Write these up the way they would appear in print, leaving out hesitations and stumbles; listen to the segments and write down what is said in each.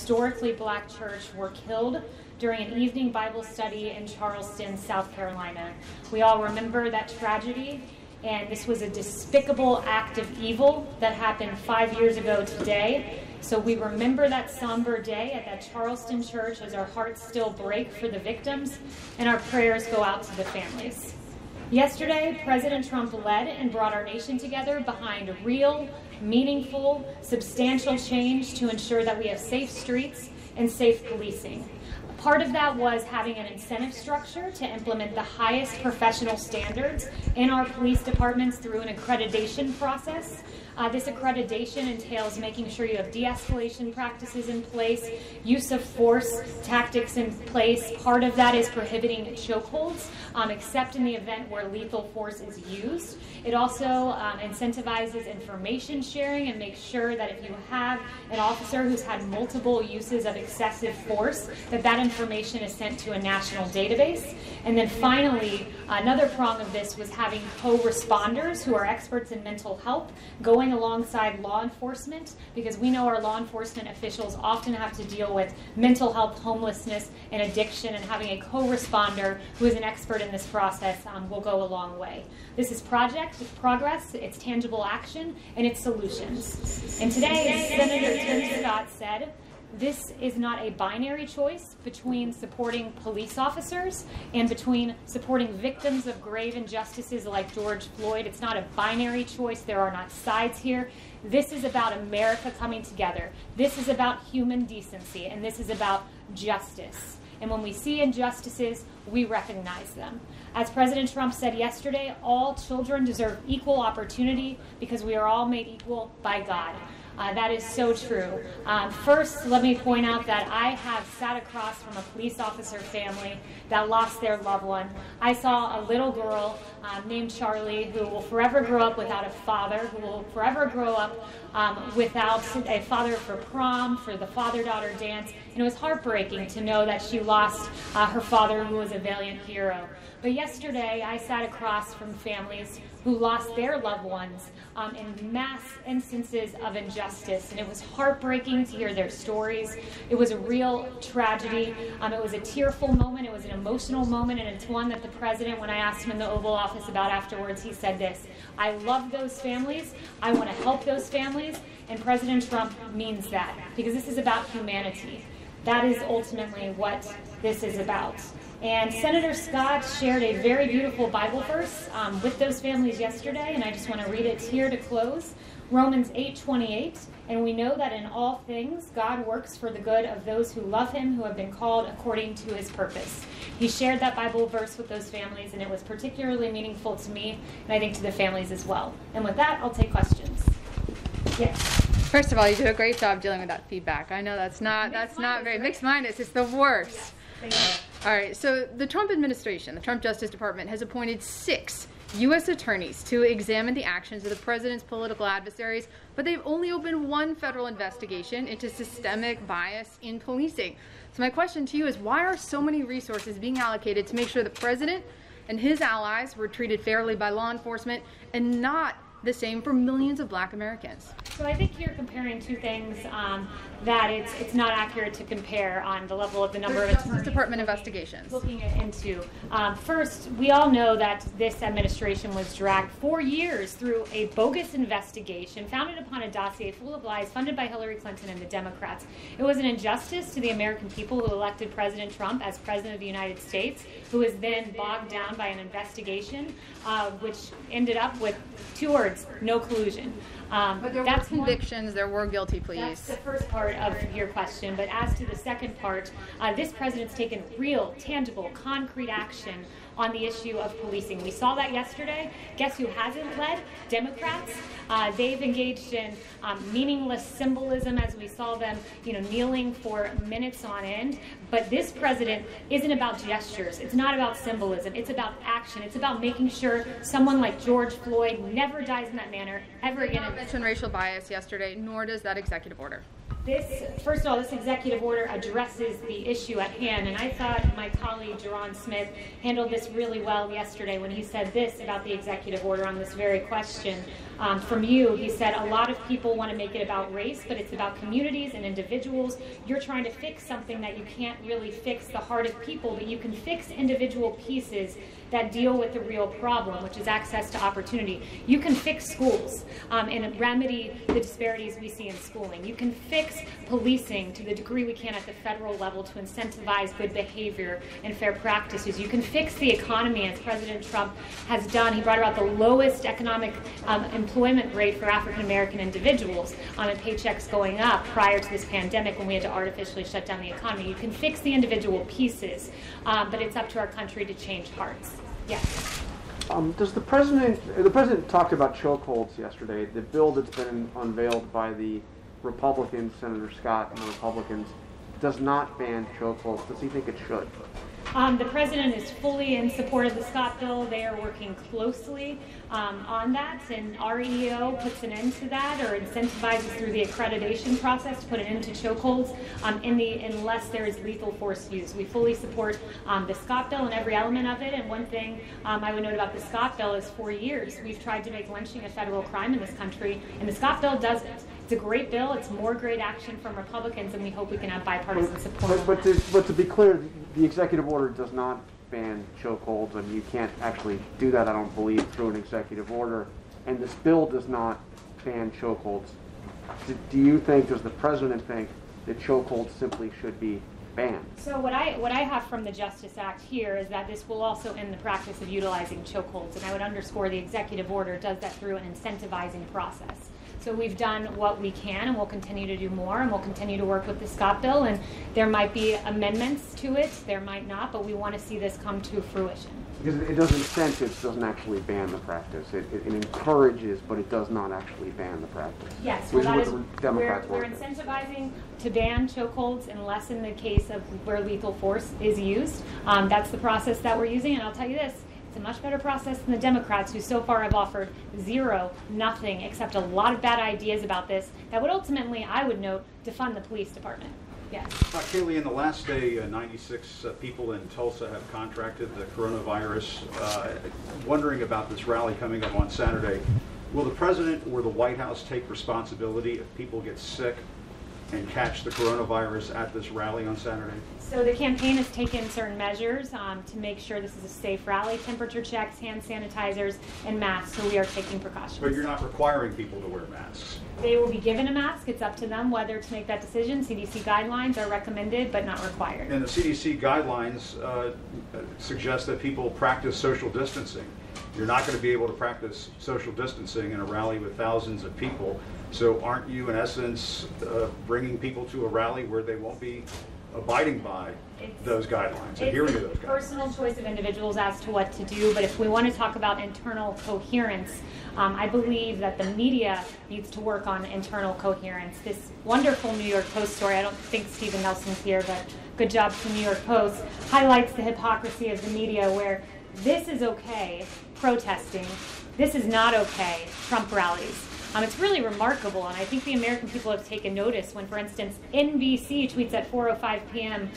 historically black church were killed during an evening Bible study in Charleston, South Carolina. We all remember that tragedy, and this was a despicable act of evil that happened 5 years ago today. So we remember that somber day at that Charleston church as our hearts still break for the victims, and our prayers go out to the families. Yesterday, President Trump led and brought our nation together behind real, meaningful, substantial change to ensure that we have safe streets and safe policing. Part of that was having an incentive structure to implement the highest professional standards in our police departments through an accreditation process. This accreditation entails making sure you have de-escalation practices in place, use of force tactics in place. Part of that is prohibiting chokeholds, except in the event where lethal force is used. It also incentivizes information sharing and makes sure that if you have an officer who's had multiple uses of excessive force, that information is sent to a national database. And then finally, another prong of this was having co-responders who are experts in mental health going alongside law enforcement, because we know our law enforcement officials often have to deal with mental health, homelessness, and addiction, and having a co-responder who is an expert in this process will go a long way. This is progress, it's tangible action, and it's solutions. And today, Senator Tim Scott said, this is not a binary choice between supporting police officers and between supporting victims of grave injustices like George Floyd. It's not a binary choice. There are not sides here. This is about America coming together. This is about human decency, and this is about justice. And when we see injustices, we recognize them. As President Trump said yesterday, all children deserve equal opportunity because we are all made equal by God. That is so true. First, let me point out that I have sat across from a police officer family that lost their loved one. I saw a little girl named Charlie who will forever grow up without a father, who will forever grow up without a father for prom, for the father-daughter dance. And it was heartbreaking to know that she lost her father, who was a valiant hero. But yesterday, I sat across from families who lost their loved ones in mass instances of injustice. And it was heartbreaking to hear their stories. It was a real tragedy. It was a tearful moment. It was an emotional moment. And it's one that the president, when I asked him in the Oval Office about afterwards, he said this: I love those families. I want to help those families. And President Trump means that, because this is about humanity. That is ultimately what this is about. And Senator Scott shared a very beautiful Bible verse with those families yesterday, and I just want to read it here to close. Romans 8:28, and we know that in all things God works for the good of those who love him, who have been called according to his purpose. He shared that Bible verse with those families, and it was particularly meaningful to me, and I think to the families as well. And with that, I'll take questions. Yes. First of all, you do a great job dealing with that feedback. I know that's not very mixed-minded. It's the worst. Thank you. All right, so the Trump administration, the Trump Justice Department, has appointed 6 U.S. attorneys to examine the actions of the president's political adversaries, but they've only opened 1 federal investigation into systemic bias in policing. So my question to you is, why are so many resources being allocated to make sure the president and his allies were treated fairly by law enforcement and not the same for millions of black Americans? So I think you're comparing two things that it's not accurate to compare on the level of the number of attorneys Department investigations. looking into. First, we all know that this administration was dragged for years through a bogus investigation founded upon a dossier full of lies funded by Hillary Clinton and the Democrats. It was an injustice to the American people who elected President Trump as President of the United States, who was then bogged down by an investigation which ended up with 2 words: no collusion. But there were convictions, there were guilty pleas. That's the first part of your question. But as to the second part, this president's taken real, tangible, concrete action on the issue of policing. We saw that yesterday. Guess who hasn't led? Democrats. They've engaged in meaningless symbolism as we saw them, kneeling for minutes on end. But this president isn't about gestures. It's not about symbolism. It's about action. It's about making sure someone like George Floyd never dies in that manner ever again. You mentioned racial bias yesterday, nor does that executive order. First of all, this executive order addresses the issue at hand, and I thought my colleague, Jerron Smith, handled this really well yesterday when he said this about the executive order on this very question. From you, he said, a lot of people want to make it about race, but it's about communities and individuals. You're trying to fix something that you can't really fix the heart of people, but you can fix individual pieces that deal with the real problem, which is access to opportunity. You can fix schools and remedy the disparities we see in schooling. You can fix policing to the degree we can at the federal level to incentivize good behavior and fair practices. You can fix the economy, as President Trump has done. He brought about the lowest economic employment rate for African American individuals and paychecks going up prior to this pandemic when we had to artificially shut down the economy. You can fix the individual pieces, but it's up to our country to change hearts. Yes. Does the president talked about chokeholds yesterday. The bill that's been unveiled by the Republicans, Senator Scott and the Republicans, does not ban chokeholds. Does he think it should? The president is fully in support of the Scott bill. They are working closely on that, and our EO puts an end to that or incentivizes through the accreditation process to put an end to chokeholds unless there is lethal force used. We fully support the Scott bill and every element of it, and one thing I would note about the Scott bill is for years we've tried to make lynching a federal crime in this country, and the Scott bill doesn't. It's a great bill. It's more great action from Republicans, and we hope we can have bipartisan support. But to be clear, the executive order does not ban chokeholds, and you can't actually do that, I don't believe, through an executive order. And this bill does not ban chokeholds. Does the president think that chokeholds simply should be banned? So what I have from the Justice Act here is that this will also end the practice of utilizing chokeholds, and I would underscore the executive order does that through an incentivizing process. So we've done what we can, and we'll continue to do more, and we'll continue to work with the Scott bill, and there might be amendments to it, there might not, but we want to see this come to fruition. Because it doesn't actually ban the practice. It encourages, but it does not actually ban the practice. Yes, well, we're incentivizing to ban chokeholds unless in the case of where lethal force is used. That's the process that we're using, and I'll tell you this, it's a much better process than the Democrats, who so far have offered nothing, except a lot of bad ideas about this that would ultimately, I would note, defund the police department. Yes. Kayleigh, in the last day, 96 people in Tulsa have contracted the coronavirus. Wondering about this rally coming up on Saturday. Will the president or the White House take responsibility if people get sick and catch the coronavirus at this rally on Saturday? So the campaign has taken certain measures to make sure this is a safe rally, temperature checks, hand sanitizers, and masks, so we are taking precautions. But you're not requiring people to wear masks. They will be given a mask. It's up to them whether to make that decision. CDC guidelines are recommended but not required. And the CDC guidelines suggest that people practice social distancing. You're not going to be able to practice social distancing in a rally with thousands of people. So aren't you, in essence, bringing people to a rally where they won't be abiding by those guidelines, adhering to those guidelines? It's a personal choice of individuals as to what to do, but if we want to talk about internal coherence, I believe that the media needs to work on internal coherence. This wonderful New York Post story, I don't think Stephen Nelson's here, but good job to New York Post, highlights the hypocrisy of the media where this is okay, protesting, this is not okay, Trump rallies. It's really remarkable, and I think the American people have taken notice when, for instance, NBC tweets at 4:05 p.m.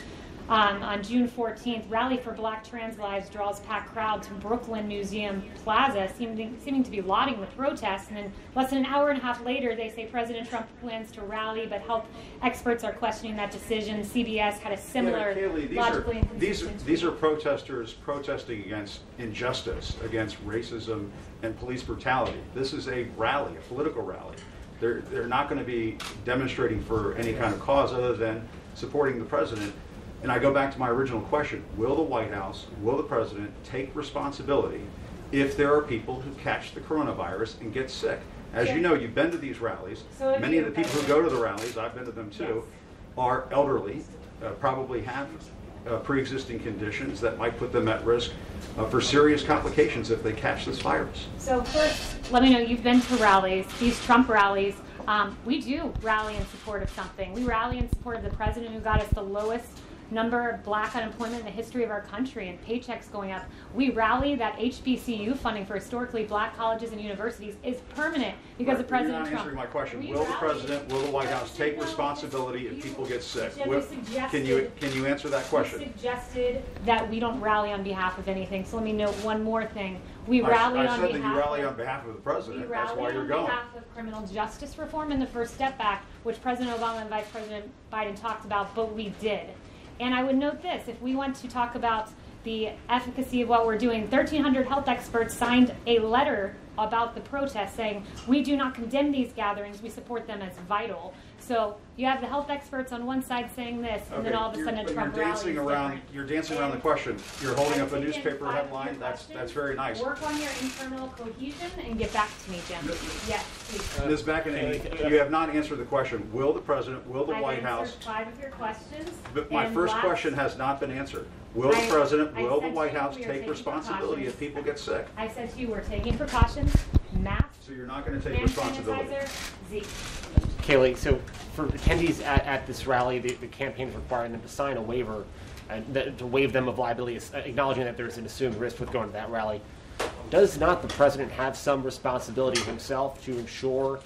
On June 14th, rally for Black trans lives draws packed crowd to Brooklyn Museum Plaza, seeming to be lauding the protest. And then less than an hour and a half later, they say President Trump plans to rally, but health experts are questioning that decision. CBS had a similar logically inconsistent. These are protesters protesting against injustice, against racism and police brutality. This is a rally, a political rally. They're not going to be demonstrating for any kind of cause other than supporting the president. And I go back to my original question, will the White House, will the president take responsibility if there are people who catch the coronavirus and get sick? As you know, you've been to these rallies. Many of the people who go to the rallies, I've been to them too, are elderly, probably have pre-existing conditions that might put them at risk for serious complications if they catch this virus. So first, let me know, you've been to rallies, these Trump rallies. We do rally in support of something. We rally in support of the president who got us the lowest number of black unemployment in the history of our country and paychecks going up. We rally that HBCU funding for historically black colleges and universities is permanent because of President Trump. You're not answering my question. Will the President, will the White House take responsibility if people get sick? Can you answer that question? You suggested that we don't rally on behalf of anything, so let me note one more thing. We rally I on said behalf that you rally on behalf of the President. That's why you're going. On behalf of criminal justice reform and the First Step Act, which President Obama and Vice President Biden talked about, but we did. And I would note this, if we want to talk about the efficacy of what we're doing, 1,300 health experts signed a letter about the protest saying, we do not condemn these gatherings, we support them as vital. So you have the health experts on one side saying this, and then all of a sudden a Trump rally is different. You're dancing around the question. You're holding up a newspaper headline. That's very nice. Work on your internal cohesion and get back to me, Jim. Yes, please. Ms. McEnany, you have not answered the question. Will the President, will the White House... I've answered 5 of your questions. But my first question has not been answered. Will the President, will the White House take responsibility if people get sick? I said to you, we're taking precautions, masks, so you're not going to take responsibility. Kayleigh, so for attendees at this rally, the campaign is requiring them to sign a waiver and to waive them of liability, acknowledging that there's an assumed risk with going to that rally. Does not the President have some responsibility himself to ensure,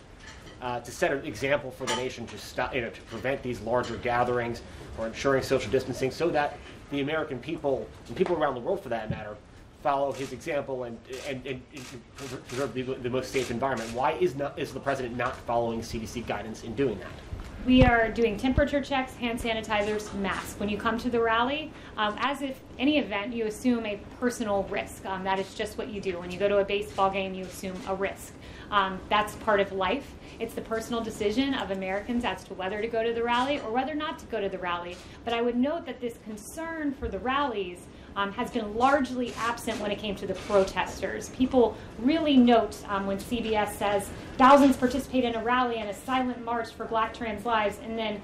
to set an example for the nation to stop, to prevent these larger gatherings or ensuring social distancing so that the American people, and people around the world for that matter, follow his example and preserve the most safe environment? Why is the President not following CDC guidance in doing that? We are doing temperature checks, hand sanitizers, masks. When you come to the rally, as if any event, you assume a personal risk. That is just what you do. When you go to a baseball game, you assume a risk. That's part of life. It's the personal decision of Americans as to whether to go to the rally or whether not to go to the rally. But I would note that this concern for the rallies has been largely absent when it came to the protesters. People really note when CBS says thousands participate in a rally and a silent march for black trans lives, and then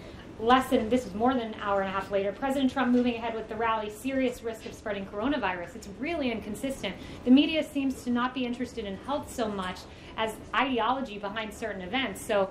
this was more than an hour and a half later, President Trump moving ahead with the rally, serious risk of spreading coronavirus. It's really inconsistent. The media seems to not be interested in health so much as ideology behind certain events. So,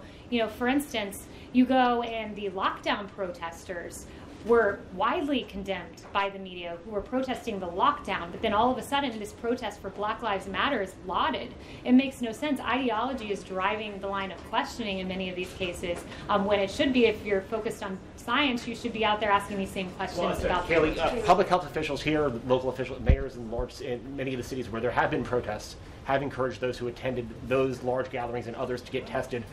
for instance, you go and the lockdown protesters were widely condemned by the media who were protesting the lockdown, but then all of a sudden this protest for Black Lives Matter is lauded. It makes no sense. Ideology is driving the line of questioning in many of these cases, when it should be, if you're focused on science, you should be out there asking these same questions about Kayleigh, public health officials here, local officials, mayors in many of the cities where there have been protests, have encouraged those who attended those large gatherings and others to get tested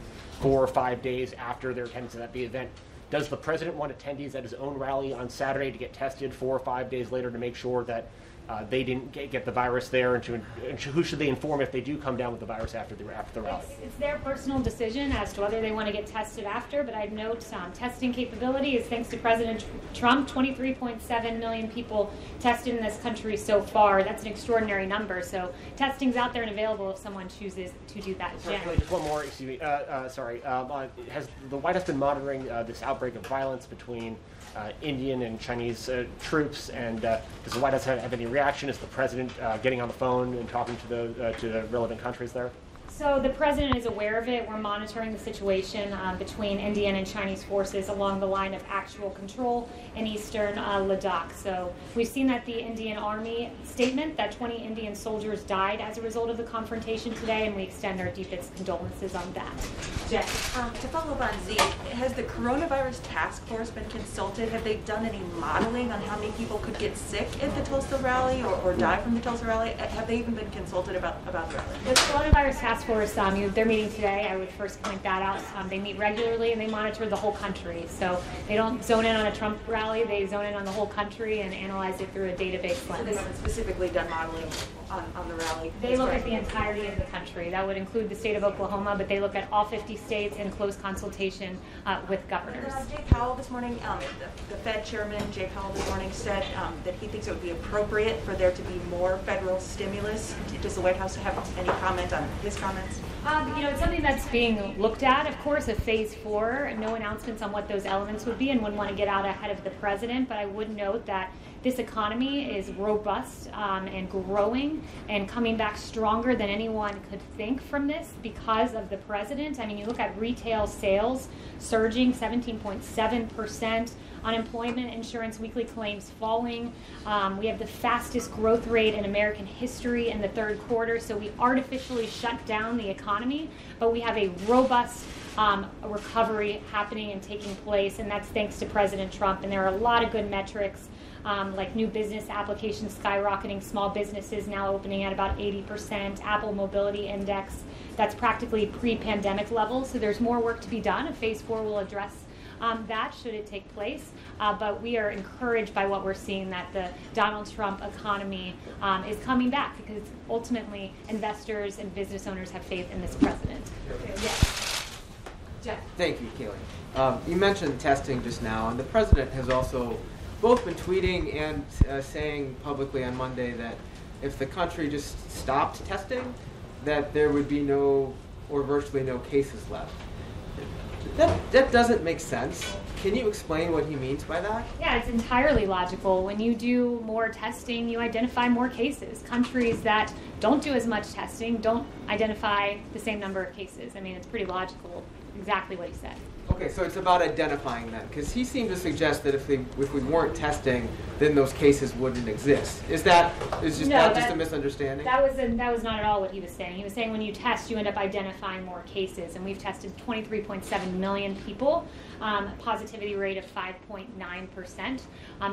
4 or 5 days after their attendance at the event. Does the President want attendees at his own rally on Saturday to get tested 4 or 5 days later to make sure that they didn't get the virus there, and who should they inform if they do come down with the virus after the rally? It's their personal decision as to whether they want to get tested after, but I'd note testing capability is thanks to President Trump. 23.7 million people tested in this country so far. That's an extraordinary number. So testing's out there and available if someone chooses to do that. Just one more, excuse me. Has the White House been monitoring this outbreak of violence between Indian and Chinese troops, and does the White House have any reaction? Is the President getting on the phone and talking to the relevant countries there? So the President is aware of it. We're monitoring the situation between Indian and Chinese forces along the line of actual control in eastern Ladakh. So we've seen that the Indian Army statement that 20 Indian soldiers died as a result of the confrontation today, and we extend our deepest condolences on that. Jen, to follow up on Z, has the coronavirus task force been consulted? Have they done any modeling on how many people could get sick at the Tulsa rally or die from the Tulsa rally? Have they even been consulted about the rally? The coronavirus task force, they're meeting today. I would first point that out. They meet regularly and they monitor the whole country. So they don't zone in on a Trump rally, they zone in on the whole country and analyze it through a database lens. So they haven't specifically done modeling on the rally? They look at the entirety of the country. That would include the state of Oklahoma, but they look at all 50 states in close consultation with governors. Jay Powell this morning, the Fed chairman, Jay Powell this morning said that he thinks it would be appropriate for there to be more federal stimulus. Does the White House have any comment on his comments? It's something that's being looked at, of course, of phase 4. No announcements on what those elements would be, and wouldn't want to get out ahead of the president, but I would note that this economy is robust and growing and coming back stronger than anyone could think from this because of the president. I mean, you look at retail sales surging 17.7%, unemployment insurance weekly claims falling. We have the fastest growth rate in American history in the third quarter, so we artificially shut down the economy, but we have a robust recovery happening and taking place, and that's thanks to President Trump. And there are a lot of good metrics, like new business applications skyrocketing, small businesses now opening at about 80%, Apple Mobility Index, that's practically pre-pandemic levels, so there's more work to be done. A phase 4 will address that should it take place, but we are encouraged by what we're seeing, that the Donald Trump economy is coming back, because ultimately investors and business owners have faith in this president. Yes. Jeff. Thank you, Kayleigh. You mentioned testing just now, and the president has also both been tweeting and saying publicly on Monday that if the country just stopped testing, that there would be no or virtually no cases left. That doesn't make sense. Can you explain what he means by that? Yeah, it's entirely logical. When you do more testing, you identify more cases. Countries that don't do as much testing don't identify the same number of cases. I mean, it's pretty logical, exactly what he said. Okay, so it's about identifying them, because he seemed to suggest that if we weren't testing, then those cases wouldn't exist. Is that just a misunderstanding? That was not at all what he was saying. He was saying when you test, you end up identifying more cases, and we've tested 23.7 million people, positivity rate of 5.9%.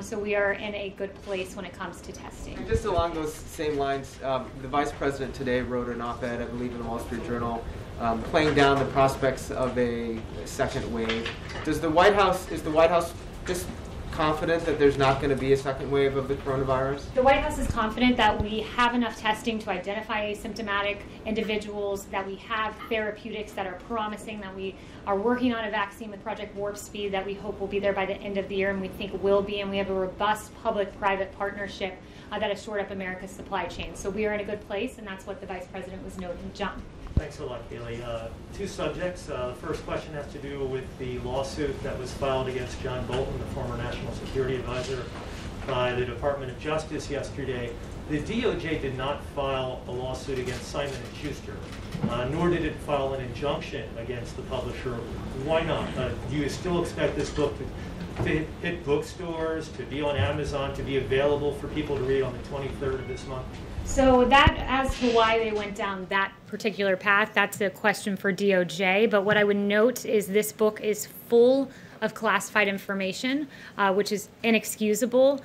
So we are in a good place when it comes to testing. And just along those same lines, the vice president today wrote an op-ed, I believe, in the Wall Street Journal, playing down the prospects of a second wave. Is the White House just confident that there's not going to be a second wave of the coronavirus? The White House is confident that we have enough testing to identify asymptomatic individuals, that we have therapeutics that are promising, that we are working on a vaccine with Project Warp Speed that we hope will be there by the end of the year, and we think will be, and we have a robust public-private partnership that has shored up America's supply chain. So we are in a good place, and that's what the Vice President was noting. John. Thanks a lot, Kayleigh. Two subjects. The first question has to do with the lawsuit that was filed against John Bolton, the former National Security Advisor, by the Department of Justice yesterday. The DOJ did not file a lawsuit against Simon & Schuster, nor did it file an injunction against the publisher. Why not? Do you still expect this book to hit bookstores, to be on Amazon, to be available for people to read on the 23rd of this month? So that, as to why they went down that particular path, that's a question for DOJ. But what I would note is this book is full of classified information, which is inexcusable.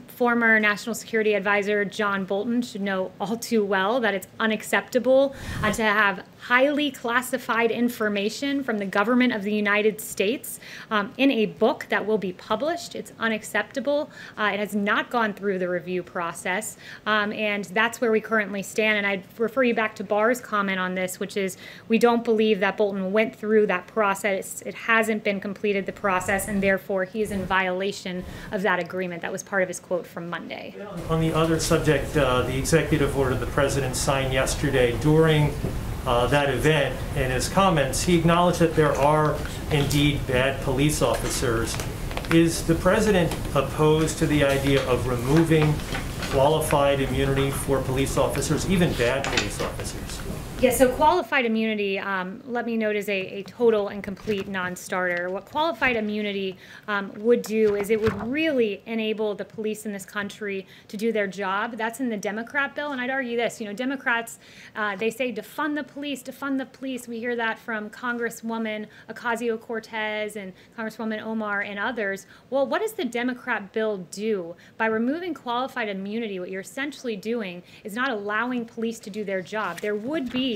Former National Security Advisor John Bolton should know all too well that it's unacceptable to have highly classified information from the government of the United States in a book that will be published. It's unacceptable. It has not gone through the review process, and that's where we currently stand. And I'd refer you back to Barr's comment on this, which is we don't believe that Bolton went through that process. It hasn't been completed, the process, and therefore he is in violation of that agreement. That was part of his quote from Monday. On the other subject, the executive order the president signed yesterday, during that event, in his comments, he acknowledged that there are indeed bad police officers. Is the president opposed to the idea of removing qualified immunity for police officers, even bad police officers? Yeah, so qualified immunity, let me note, is a total and complete non-starter. What qualified immunity would do is it would really enable the police in this country to do their job. That's in the Democrat bill, and I'd argue this. You know, Democrats, they say defund the police, defund the police. We hear that from Congresswoman Ocasio-Cortez and Congresswoman Omar and others. Well, what does the Democrat bill do? By removing qualified immunity, what you're essentially doing is not allowing police to do their job. There would be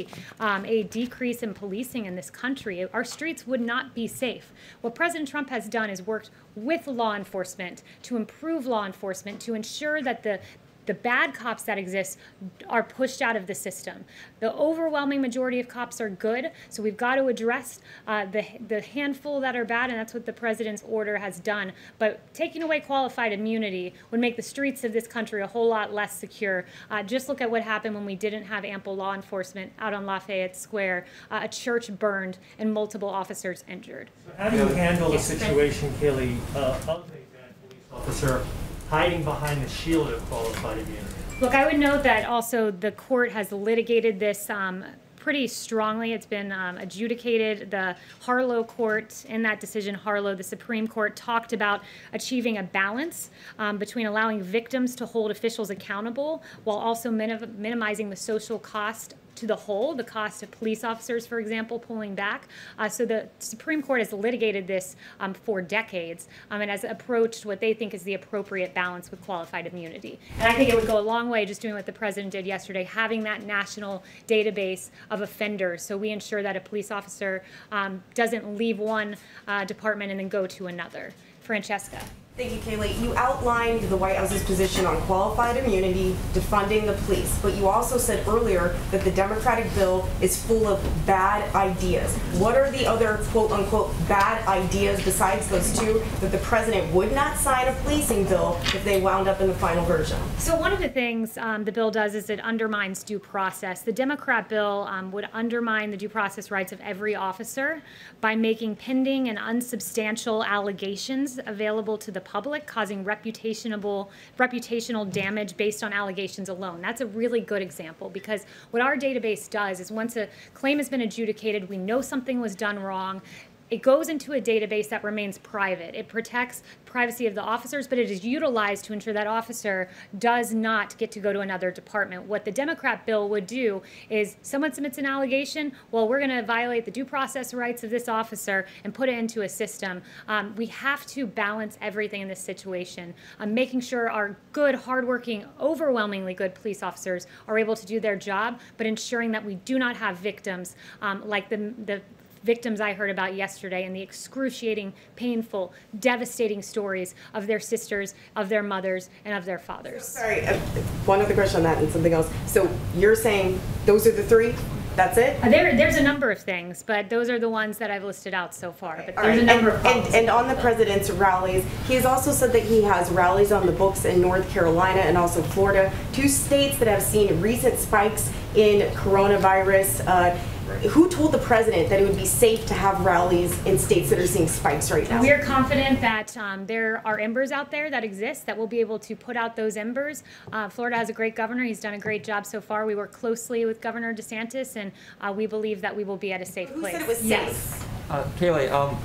a decrease in policing in this country. Our streets would not be safe. What President Trump has done is worked with law enforcement to improve law enforcement, to ensure that the bad cops that exist are pushed out of the system. The overwhelming majority of cops are good, so we've got to address the handful that are bad, and that's what the president's order has done. But taking away qualified immunity would make the streets of this country a whole lot less secure. Just look at what happened when we didn't have ample law enforcement out on Lafayette Square. A church burned and multiple officers injured. So how do you handle a situation, Kayleigh, of a bad police officer hiding behind the shield of qualified immunity? Look, I would note that also the court has litigated this pretty strongly. It's been adjudicated. The Harlow court, in that decision, Harlow, the Supreme Court, talked about achieving a balance between allowing victims to hold officials accountable while also minimizing the social cost to the whole, the cost of police officers, for example, pulling back. So the Supreme Court has litigated this for decades and has approached what they think is the appropriate balance with qualified immunity. And I think it would go a long way just doing what the president did yesterday, having that national database of offenders so we ensure that a police officer doesn't leave one department and then go to another. Francesca. Thank you, Kayleigh. You outlined the White House's position on qualified immunity, defunding the police, but you also said earlier that the Democratic bill is full of bad ideas. What are the other quote-unquote bad ideas besides those two that the president would not sign a policing bill if they wound up in the final version? So one of the things the bill does is it undermines due process. The Democrat bill would undermine the due process rights of every officer by making pending and unsubstantial allegations available to the public, causing reputational damage based on allegations alone. That's a really good example because what our database does is once a claim has been adjudicated, we know something was done wrong, it goes into a database that remains private. It protects privacy of the officers, but it is utilized to ensure that officer does not get to go to another department. What the Democrat bill would do is someone submits an allegation, well, we're going to violate the due process rights of this officer and put it into a system. We have to balance everything in this situation, making sure our good, hardworking, overwhelmingly good police officers are able to do their job, but ensuring that we do not have victims like the victims I heard about yesterday and the excruciating, painful, devastating stories of their sisters, of their mothers, and of their fathers. Sorry, one other question on that and something else. So you're saying those are the three? That's it? There's a number of things, but those are the ones that I've listed out so far. But there's a number of policies. And on the president's rallies, he has also said that he has rallies on the books in North Carolina and also Florida, two states that have seen recent spikes in coronavirus. Who told the president that it would be safe to have rallies in states that are seeing spikes right now? We are confident that there are embers out there that exist that will be able to put out those embers. Florida has a great governor. He's done a great job so far. We work closely with Governor DeSantis, and we believe that we will be at a safe place. Who said it was safe? Yes. Kayleigh,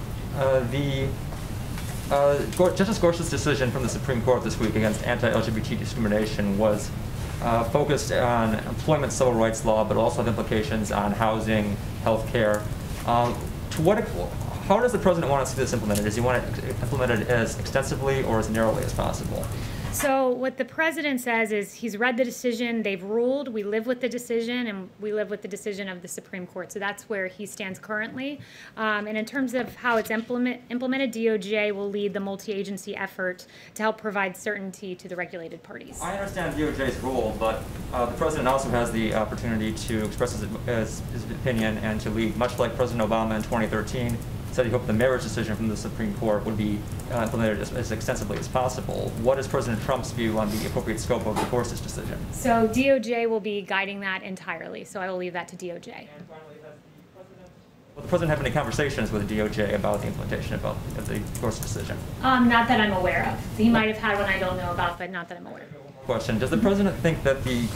Justice Gorsuch's decision from the Supreme Court this week against anti-LGBT discrimination was focused on employment civil rights law, but also have implications on housing, health care. How does the president want to see this implemented? Does he want it implemented as extensively or as narrowly as possible? So what the president says is he's read the decision, they've ruled, we live with the decision, and we live with the decision of the Supreme Court. So that's where he stands currently. And in terms of how it's implemented, DOJ will lead the multi-agency effort to help provide certainty to the regulated parties. I understand DOJ's role, but the president also has the opportunity to express his opinion and to lead, much like President Obama in 2013. Said he hoped the marriage decision from the Supreme Court would be implemented as extensively as possible. What is President Trump's view on the appropriate scope of the Gorsuch decision? So DOJ will be guiding that entirely, so I will leave that to DOJ. And finally, will the president have any conversations with DOJ about the implementation of the Gorsuch decision? Not that I'm aware of. He might have had one I don't know about, but not that I'm aware of. Question: does the president think that the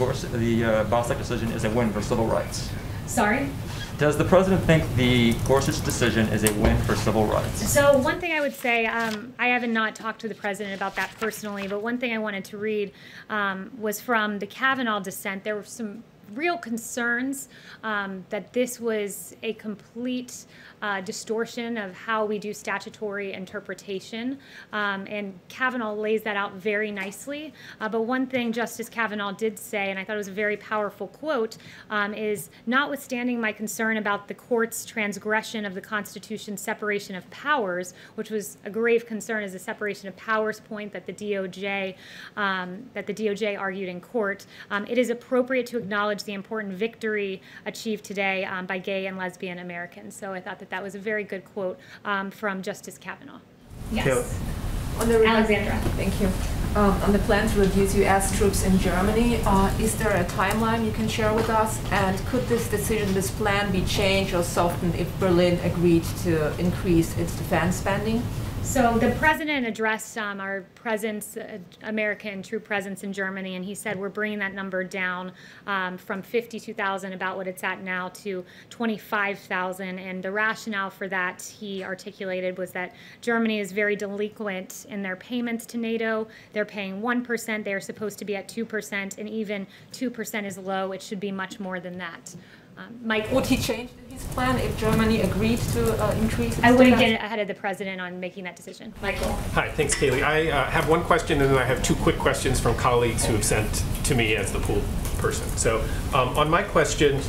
Bostock decision is a win for civil rights? Sorry? Does the president think the Gorsuch decision is a win for civil rights? So one thing I would say, I haven't not talked to the president about that personally, but one thing I wanted to read was from the Kavanaugh dissent. There were some real concerns that this was a complete distortion of how we do statutory interpretation, and Kavanaugh lays that out very nicely. But one thing Justice Kavanaugh did say, and I thought it was a very powerful quote, is notwithstanding my concern about the court's transgression of the Constitution's separation of powers, which was a grave concern as a separation of powers point that the DOJ argued in court, it is appropriate to acknowledge the important victory achieved today by gay and lesbian Americans. So I thought that was a very good quote from Justice Kavanaugh. Yes. Alexandra. Thank you. On the plan to reduce U.S. troops in Germany, is there a timeline you can share with us? And could this plan be changed or softened if Berlin agreed to increase its defense spending? So the president addressed our presence, American true presence in Germany, and he said we're bringing that number down from 52,000, about what it's at now, to 25,000. And the rationale for that, he articulated, was that Germany is very delinquent in their payments to NATO. They're paying 1%. They're supposed to be at 2%, and even 2% is low. It should be much more than that. Mike, would he change his plan if Germany agreed to increase its I wouldn't defense? get ahead of the president on making that decision. Michael. Hi, thanks, Kayleigh. I have one question, and then I have two quick questions from colleagues who have sent to me as the pool person. So, on my question,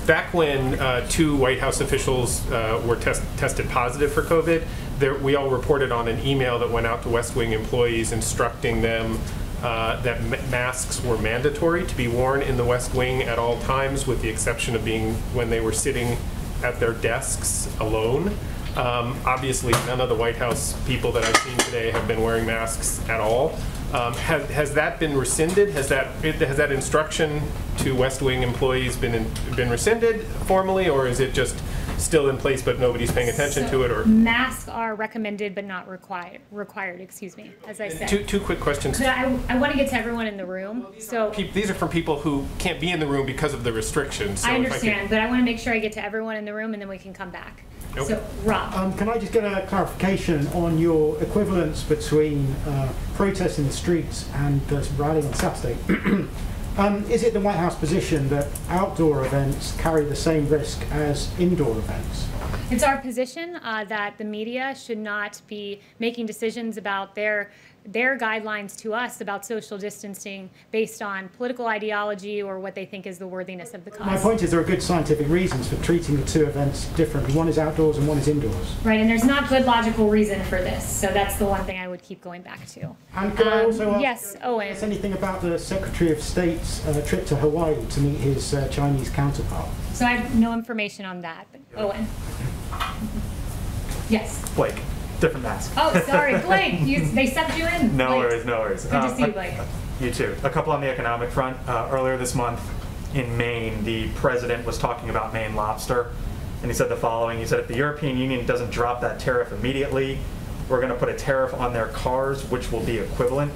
back when 2 White House officials were tested positive for COVID, we all reported on an email that went out to West Wing employees instructing them that masks were mandatory to be worn in the West Wing at all times, with the exception of being when they were sitting at their desks alone. Obviously, none of the White House people that I've seen today have been wearing masks at all. Has that been rescinded? Has that instruction to West Wing employees been rescinded formally, or is it just still in place but nobody's paying attention to it? Or masks are recommended but not required, excuse me, as I said. Two quick questions. I want to get to everyone in the room. These are from people who can't be in the room because of the restrictions. So I understand, but I want to make sure I get to everyone in the room, and then we can come back. Okay. So, Rob. Can I just get a clarification on your equivalence between protests in the streets and rallying on Saturday? Is it the White House position that outdoor events carry the same risk as indoor events? It's our position that the media should not be making decisions about their guidelines to us about social distancing based on political ideology or what they think is the worthiness of the cause. My point is there are good scientific reasons for treating the two events differently. One is outdoors and one is indoors. Right, and there's not good logical reason for this, so that's the one thing I would keep going back to. And could I also ask, yes, Owen. Anything about the Secretary of State's trip to Hawaii to meet his Chinese counterpart? So I have no information on that, but Owen. Yes. Blake. Different mask. Oh, sorry, Blake. They subbed you in. No Blake. worries, no worries. Good to see you, Blake. You too. A couple on the economic front. Earlier this month in Maine, the president was talking about Maine lobster, and he said the following. He said, if the European Union doesn't drop that tariff immediately, we're going to put a tariff on their cars, which will be equivalent.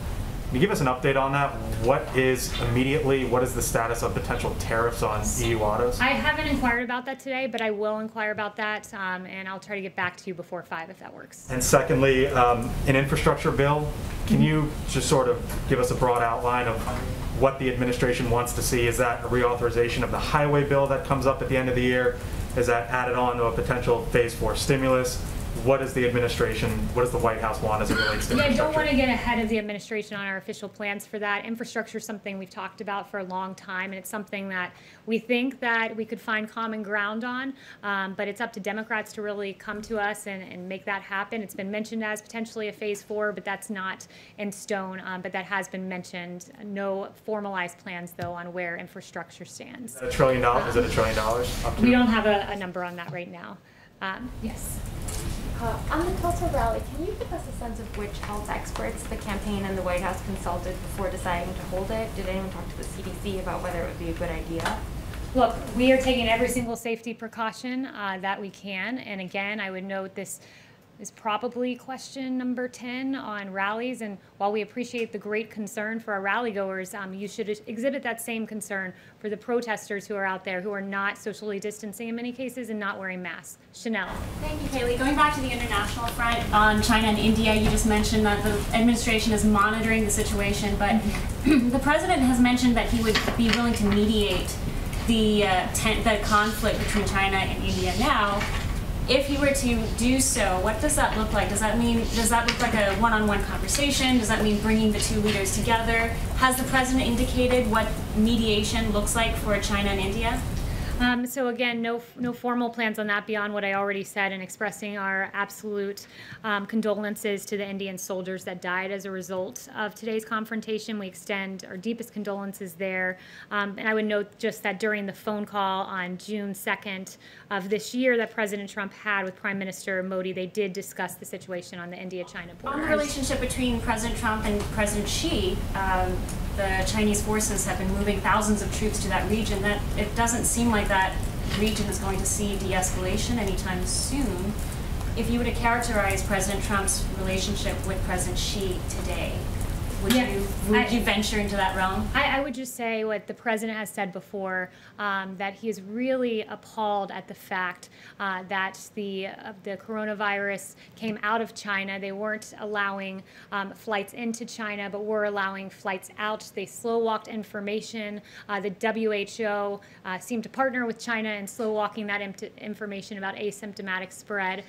Can you give us an update on that? What is immediately, what is the status of potential tariffs on EU autos? I haven't inquired about that today, but I will inquire about that, and I'll try to get back to you before 5 if that works. And secondly, an infrastructure bill. Can you just sort of give us a broad outline of what the administration wants to see? Is that a reauthorization of the highway bill that comes up at the end of the year? Is that added on to a potential phase 4 stimulus? What does the administration, what does the White House want as it relates to infrastructure? I don't want to get ahead of the administration on our official plans for that. Infrastructure is something we've talked about for a long time, and it's something that we think that we could find common ground on, but it's up to Democrats to really come to us and make that happen. It's been mentioned as potentially a phase 4, but that's not in stone, but that has been mentioned. No formalized plans, though, on where infrastructure stands. Is it $1 trillion? Is it $1 trillion? Up to? We don't have a number on that right now. Yes. On the Tulsa rally, can you give us a sense of which health experts the campaign and the White House consulted before deciding to hold it? Did anyone talk to the CDC about whether it would be a good idea? Look, we are taking every single safety precaution that we can, and again, I would note this is probably question number 10 on rallies, and while we appreciate the great concern for our rally goers, you should exhibit that same concern for the protesters who are out there who are not socially distancing in many cases and not wearing masks. Chanel. Thank you, Kayleigh. Going back to the international front on China and India, you just mentioned that the administration is monitoring the situation, but the president has mentioned that he would be willing to mediate the conflict between China and India now. If he were to do so, what does that look like? Does that look like a one-on-one conversation? Does that mean bringing the two leaders together? Has the president indicated what mediation looks like for China and India? So again, no formal plans on that beyond what I already said, and expressing our absolute condolences to the Indian soldiers that died as a result of today's confrontation. We extend our deepest condolences there. And I would note just that during the phone call on June 2nd of this year that President Trump had with Prime Minister Modi, they did discuss the situation on the India-China border. On the relationship between President Trump and President Xi, the Chinese forces have been moving thousands of troops to that region. That it doesn't seem like that region is going to see de-escalation anytime soon. if you were to characterize President Trump's relationship with President Xi today, would you venture into that realm? I would just say what the president has said before, that he is really appalled at the fact that the coronavirus came out of China. They weren't allowing flights into China, but were allowing flights out. They slow-walked information. The WHO seemed to partner with China in slow-walking that information about asymptomatic spread.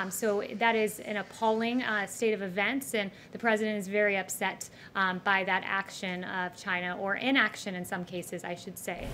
So that is an appalling state of events, and the president is very upset by that action of China, or inaction in some cases, I should say.